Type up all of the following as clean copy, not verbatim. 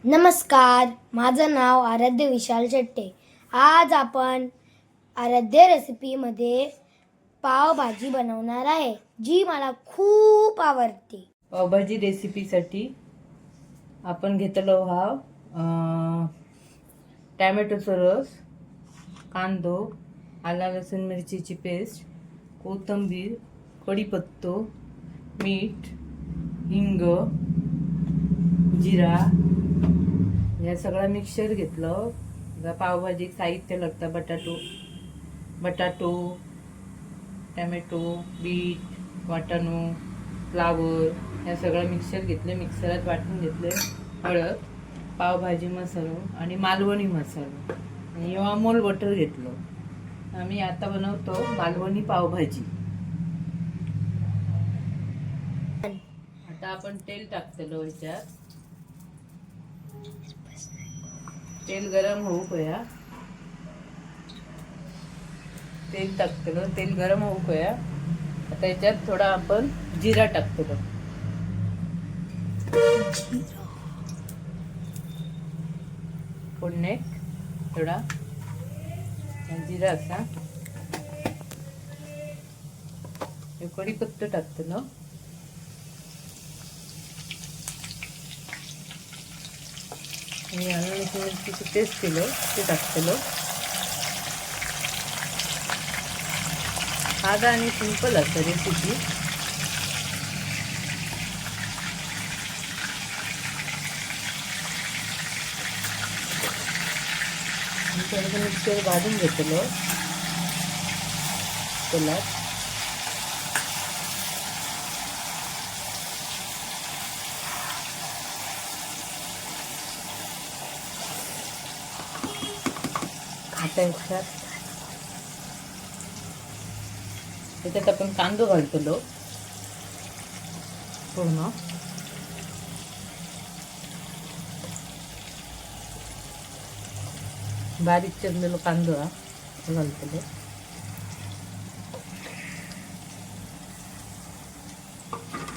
नमस्कार, माझं नाव आराध्य विशाल शेट्टे. आज आपण आराध्य रेसिपीमध्ये पावभाजी बनवणार आहे, जी मला खूप आवडते. पावभाजी रेसिपीसाठी आपण घेतलो टॅमॅटोचा रस, कांदो, आला लसूण मिरचीची पेस्ट, कोथिंबीर, कढीपत्तो, मीठ, हिंग, जिरा या सगळा मिक्सचर घेतलं. पावभाजी साहित्य लागतं बटाटो, टॅमॅटो, बीट, वाटाणू, फ्लावर या सगळं मिक्सचर घेतले. मिक्सरात वाटून घेतले. हळद, पावभाजी मसाला आणि मालवणी मसाला आणि अमूल बटर घेतलं. आम्ही आता बनवतो मालवणी पावभाजी. आता आपण तेल टाकतलो ह्याच्यात. तेल गरम होऊ कया. तेल टाकतलो, तेल गरम होऊ कया. आता याच्यात थोडा आपण जिरा टाकतलो. फोडणे थोडा जिरा असा कढीपत्ता टाकतलो. आणि आलं लसूण मिरचीची पेस्ट केलं ते टाकतलो. साधा आणि सिंपल असतं रेसिपी. थोडंसं मिक्सर भाजून घेतलो तेलात. आता त्याच्यात आपण कांदो घालतलो पूर्ण. बारीक चिरलेलो कांदो घालतलो.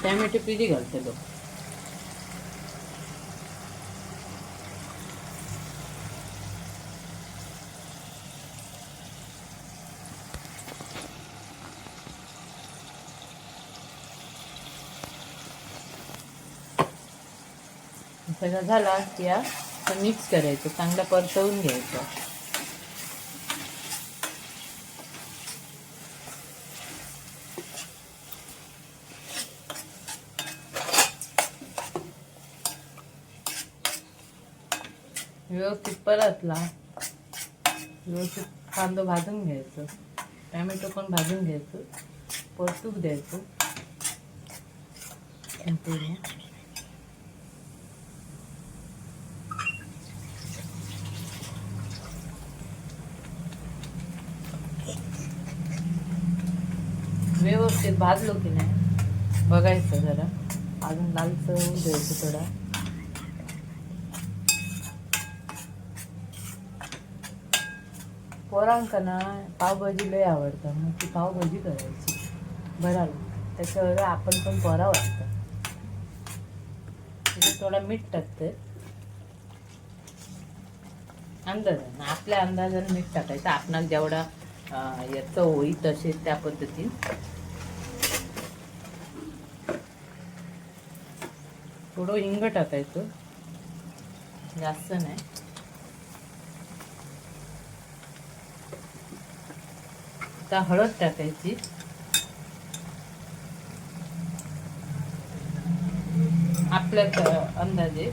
टॅमॅटो प्युरी घालतलो. सगळं झाला की मिक्स करायचं, चांगलं परतवून घ्यायचं. व्यवस्थित परतला, व्यवस्थित कांदा भाजून घ्यायचं, टॅमॅटो पण भाजून घ्यायचं, परतून द्यायचं. व्यवस्थित भाजलो की नाही बघायचं, जरा अजून लालसर होऊन द्यायचं थोडा. पोरांका ना पावभाजी लय आवडतं, मग ती पावभाजी करायची बरं. त्याच्यावर आपण पण पोरा वाटतं. थोडा मीठ टाकते अंदाजाने, आपल्या अंदाजाने मीठ टाकायचं. आपणाला जेवढा याचं होई तसे त्या पद्धतीने. थोडं हिंग टाकायचं, जास्त नाही. आता हळद टाकायची. आपल्या अंदाजे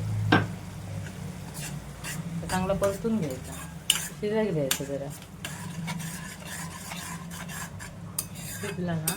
चांगलं परतून घ्यायचं, शिजायला द्यायचं. जरा शिजला ना